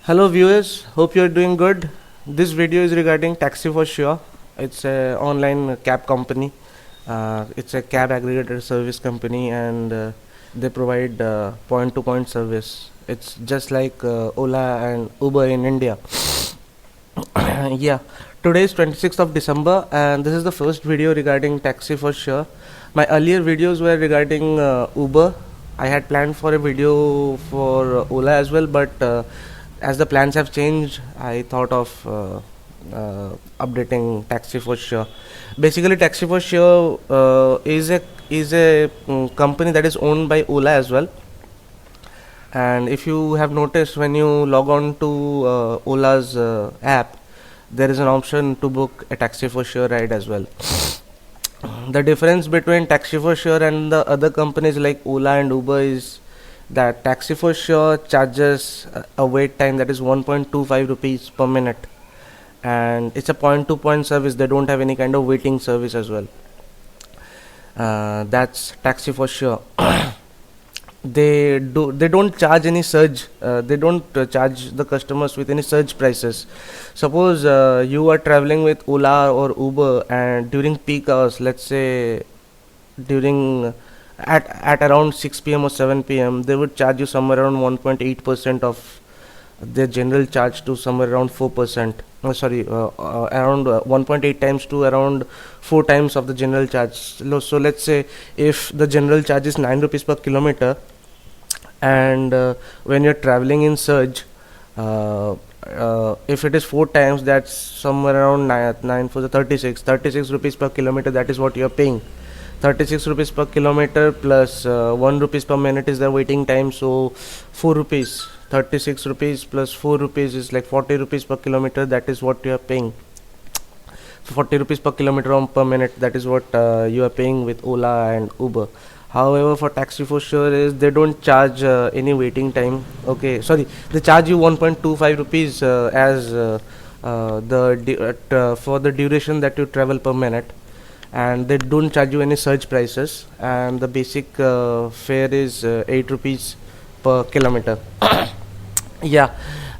Hello viewers, hope you are doing good. This video is regarding Taxi for Sure. It's a online cab company. It's a cab aggregator service company, and they provide point-to-point service. It's just like Ola and Uber in India. Yeah, today is 26th of December, and this is the first video regarding Taxi for Sure. My earlier videos were regarding Uber. I had planned for a video for Ola as well, but as the plans have changed, I thought of updating Taxi for Sure. Basically, Taxi for Sure is a company that is owned by Ola as well. And if you have noticed, when you log on to Ola's app, there is an option to book a Taxi for Sure ride as well. The difference between Taxi for Sure and the other companies like Ola and Uber is that Taxi for Sure charges a wait time that is 1.25 rupees per minute, and it's a point to point service. They don't have any kind of waiting service as well. That's Taxi for Sure. They don't charge any surge. They don't charge the customers with any surge prices. Suppose you are traveling with Ola or Uber, and during peak hours, let's say during at around 6 p.m. or 7 p.m., they would charge you somewhere around 1.8% of their general charge to somewhere around 4%. Around 1.8 times to around 4 times of the general charge. So let's say if the general charge is 9 rupees per kilometer, and when you're traveling in surge, if it is 4 times, that's somewhere around 9 for the 36 rupees per kilometer. That is what you're paying. 36 rupees per kilometer plus 1 rupees per minute is the waiting time, so 4 rupees. 36 rupees plus 4 rupees is like 40 rupees per kilometer. That is what you are paying. 40 rupees per kilometer per minute, that is what you are paying with Ola and Uber. However, for Taxi for Sure is they don't charge any waiting time. Okay, sorry, they charge you 1.25 rupees as for the duration that you travel per minute, and they don't charge you any surge prices, and the basic fare is 8 rupees per kilometer. Yeah,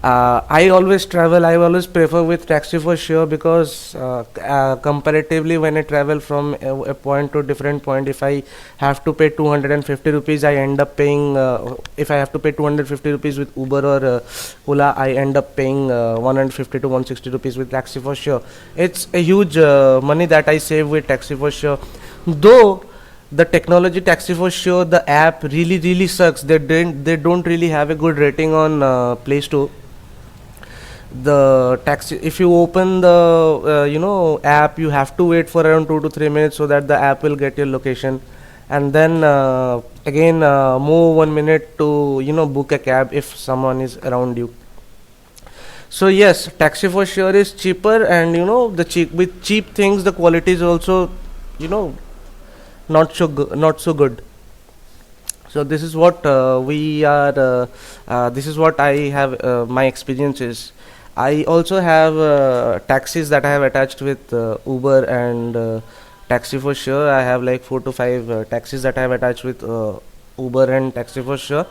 I always prefer with Taxi for Sure, because comparatively, when I travel from a point to a different point, if I have to pay 250 rupees, I end up paying if I have to pay 250 rupees with Uber or Ola, I end up paying 150 to 160 rupees with Taxi for Sure. It's a huge money that I save with Taxi for Sure. Though the technology Taxi for Sure, the app really sucks. They don't really have a good rating on Play Store. The taxi, if you open the app, you have to wait for around 2 to 3 minutes so that the app will get your location, and then again move 1 minute to book a cab if someone is around you. So yes, Taxi for Sure is cheaper, and the cheap things, the quality is also you know not so good. So this is what we are this is what I have, my experiences. I also have taxis that I have attached with Uber and Taxi for Sure. I have like 4 to 5 taxis that I have attached with Uber and Taxi for Sure.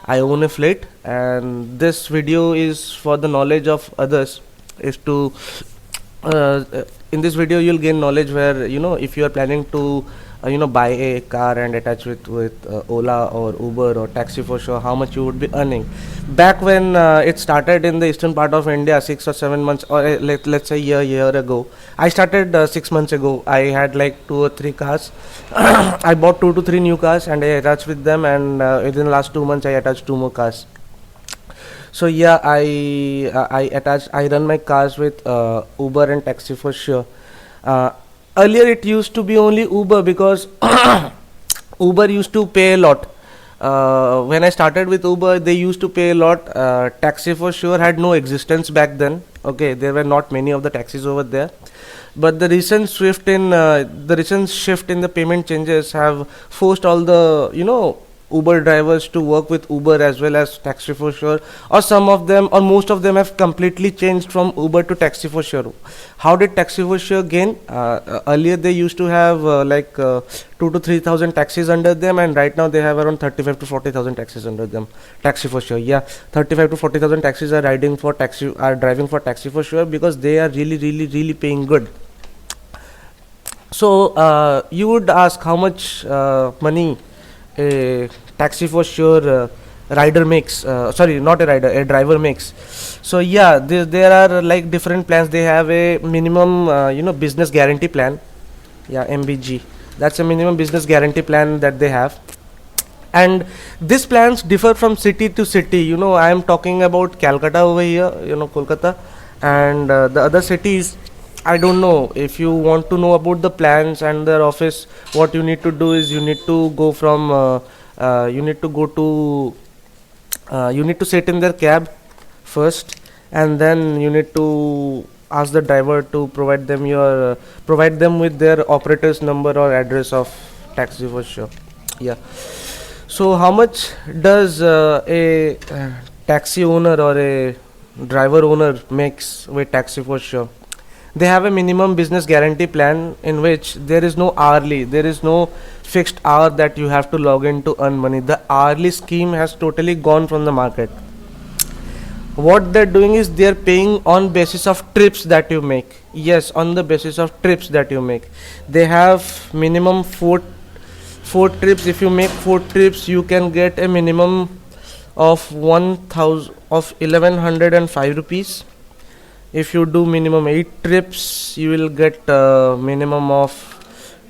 I own a fleet, and this video is for the knowledge of others. Is to In this video you'll gain knowledge, where if you are planning to buy a car and attach with Ola or Uber or Taxi for Sure, how much you would be earning. Back when it started in the eastern part of India, 6 or 7 months, or let's say year ago, I started 6 months ago. I had like 2 or 3 cars. I bought 2 to 3 new cars and I attached with them, and within the last 2 months I attached 2 more cars. So yeah, I run my cars with Uber and Taxi for Sure. uh, Earlier it used to be only Uber, because Uber used to pay a lot. When I started with Uber, they used to pay a lot. Taxi for Sure had no existence back then. Okay, there were not many of the taxis over there. But the recent shift in the payment changes have forced all the Uber drivers to work with Uber as well as Taxi for Sure, or some of them or most of them have completely changed from Uber to Taxi for Sure. How did Taxi for Sure gain? Earlier they used to have like 2 to 3 thousand taxis under them, and right now they have around 35 to 40,000 taxis under them. Taxi for Sure, yeah, 35 to 40,000 taxis are driving for Taxi for Sure because they are really paying good. So you would ask how much money a Taxi for Sure rider makes. Sorry, not a rider, a driver makes. So yeah, there are like different plans. They have a minimum, business guarantee plan. Yeah, MBG. That's a minimum business guarantee plan that they have. And these plans differ from city to city. I am talking about Calcutta over here, Kolkata, and the other cities. I don't know. If you want to know about the plans and their office, what you need to do is you need to go from you need to go to you need to sit in their cab first, and then you need to ask the driver to provide them with their operator's number or address of Taxi for Sure. Yeah. So how much does a taxi owner or a driver owner makes with Taxi for Sure? They have a minimum business guarantee plan in which there is no hourly, there is no fixed hour that you have to log in to earn money. The hourly scheme has totally gone from the market. What they're doing is they're paying on basis of trips that you make. Yes, on the basis of trips that you make. They have minimum four trips. If you make 4 trips, you can get a minimum of 1105 rupees. If you do minimum 8 trips, you will get minimum of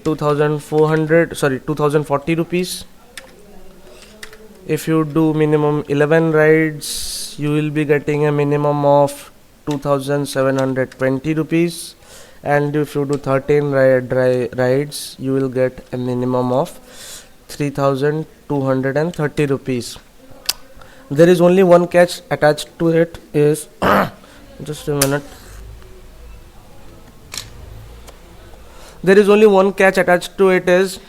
2040 rupees. If you do minimum 11 rides, you will be getting a minimum of 2720 rupees. And if you do 13 rides, you will get a minimum of 3230 rupees. There is only one catch attached to it is just a minute. There is only one catch attached to it is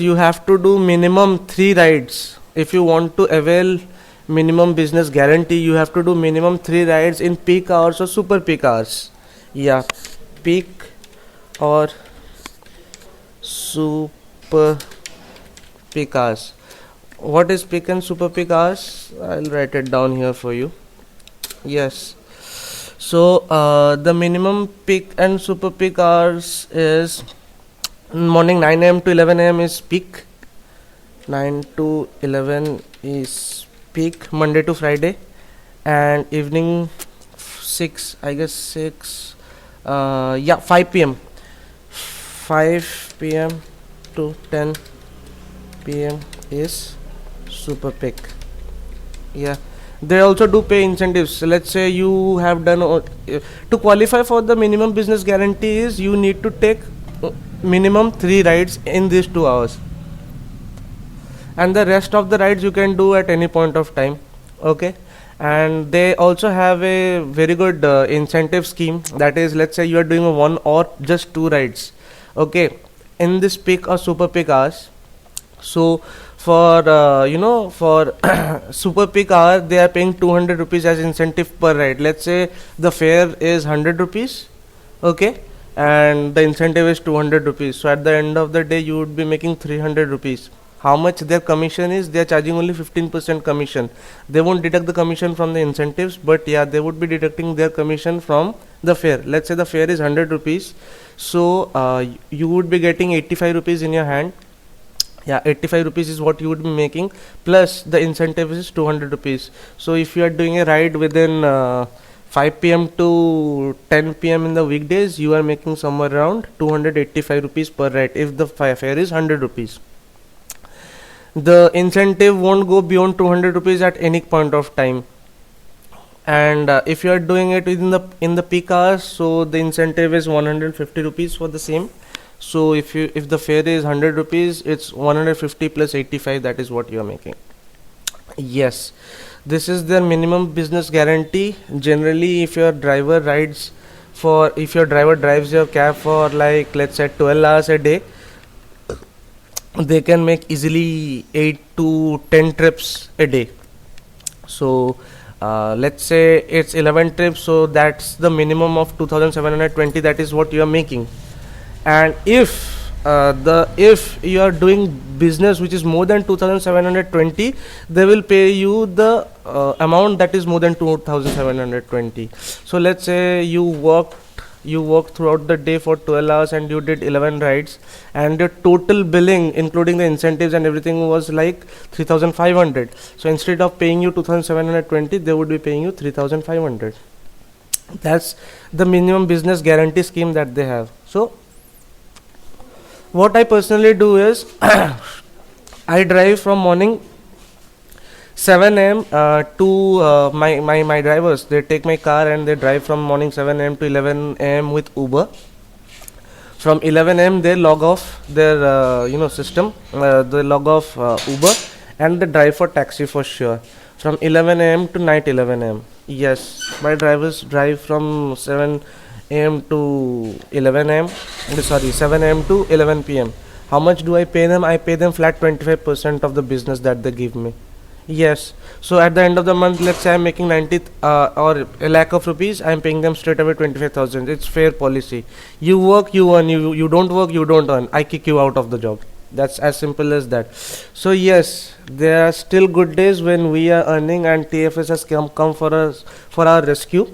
you have to do minimum 3 rides. If you want to avail minimum business guarantee, you have to do minimum 3 rides in peak hours or super peak hours. Yeah, peak or super peak hours. What is peak and super peak hours? I'll write it down here for you. Yes. So the minimum peak and super peak hours is morning 9 a.m. to 11 a.m. is peak. 9 to 11 is peak, Monday to Friday, and evening 6, I guess 6, 5 p.m. 5 p.m. to 10 p.m. is super peak. Yeah, they also do pay incentives. Let's say you have done to qualify for the minimum business guarantees, you need to take minimum 3 rides in these 2 hours, and the rest of the rides you can do at any point of time. Okay, and they also have a very good incentive scheme, that is, let's say you are doing a 1 or just 2 rides, okay, in this peak or super peak hours. So for for super peak hour, they are paying 200 rupees as incentive per ride. Let's say the fare is 100 rupees, okay, and the incentive is 200 rupees. So at the end of the day, you would be making 300 rupees. How much their commission is? They are charging only 15% commission. They won't deduct the commission from the incentives, but yeah, they would be deducting their commission from the fare. Let's say the fare is 100 rupees, so you would be getting 85 rupees in your hand. Yeah, 85 rupees is what you would be making, plus the incentive is 200 rupees. So if you are doing a ride within 5 p.m. to 10 p.m. in the weekdays, you are making somewhere around 285 rupees per ride if the fare is 100 rupees. The incentive won't go beyond 200 rupees at any point of time. And if you are doing it in the peak hours, so the incentive is 150 rupees for the same. So if the fare is 100 rupees, it's 150 plus 85, that is what you are making. Yes, this is their minimum business guarantee. Generally, if your driver drives your cab for, like, let's say 12 hours a day, they can make easily 8 to 10 trips a day. So let's say it's 11 trips, so that's the minimum of 2720, that is what you are making. And if you are doing business which is more than 2720, they will pay you the amount that is more than 2720. So let's say you worked throughout the day for 12 hours and you did 11 rides, and your total billing including the incentives and everything was like 3500. So instead of paying you 2720, they would be paying you 3500. That's the minimum business guarantee scheme that they have. So what I personally do is I drive from morning 7 a.m. To my drivers. They take my car and they drive from morning 7 a.m. to 11 a.m. with Uber. From 11 a.m. they log off their system. They log off Uber, and they drive for taxi for sure. From 11 a.m. to night 11 a.m. Yes, my drivers drive from 7 a.m. to 11 a.m. Sorry, 7 a.m. to 11 p.m. How much do I pay them? I pay them flat 25% of the business that they give me. Yes. So at the end of the month, let's say I'm making 90 or a lakh of rupees, I'm paying them straight away 25,000. It's fair policy. You work, you earn. You don't work, you don't earn. I kick you out of the job. That's as simple as that. So yes, there are still good days when we are earning and TFS has come for us for our rescue,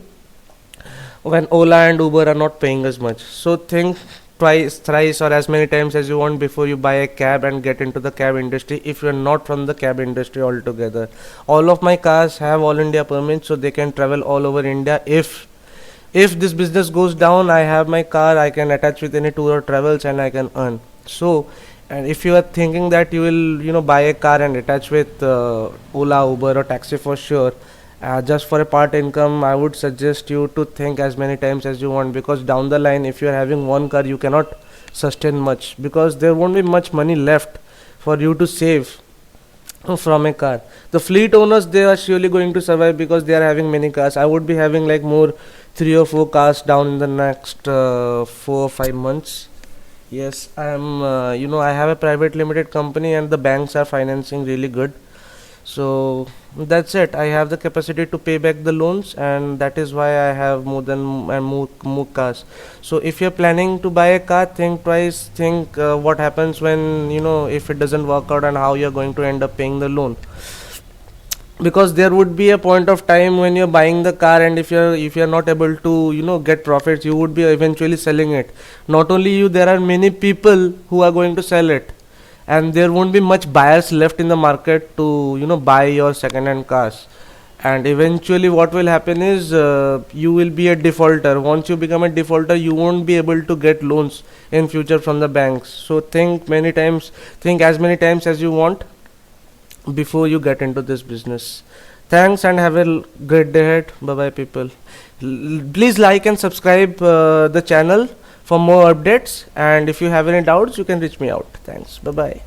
when Ola and Uber are not paying us much. So think twice, thrice, or as many times as you want before you buy a cab and get into the cab industry if you're not from the cab industry altogether. All of my cars have all India permits, so they can travel all over India. If this business goes down, I have my car, I can attach with any tour or travels and I can earn. So, and if you are thinking that you will buy a car and attach with Ola, Uber or taxi for sure, just for a part income, I would suggest you to think as many times as you want, because down the line if you are having one car, you cannot sustain much, because there won't be much money left for you to save from a car. The fleet owners, they are surely going to survive because they are having many cars. I would be having like more 3 or 4 cars down in the next 4 or 5 months. Yes, I am. I have a private limited company and the banks are financing really good. So that's it. I have the capacity to pay back the loans, and that is why I have more than and more cars. So if you're planning to buy a car, think twice. Think what happens when if it doesn't work out, and how you're going to end up paying the loan. Because there would be a point of time when you're buying the car, and if you're not able to get profits, you would be eventually selling it. Not only you, there are many people who are going to sell it, and there won't be much buyers left in the market to buy your second hand cars. And eventually what will happen is you will be a defaulter. Once you become a defaulter, you won't be able to get loans in future from the banks. So think as many times as you want before you get into this business. Thanks and have a great day ahead. Bye bye people. Please like and subscribe the channel for more updates, and if you have any doubts you can reach me out. Thanks. Bye bye.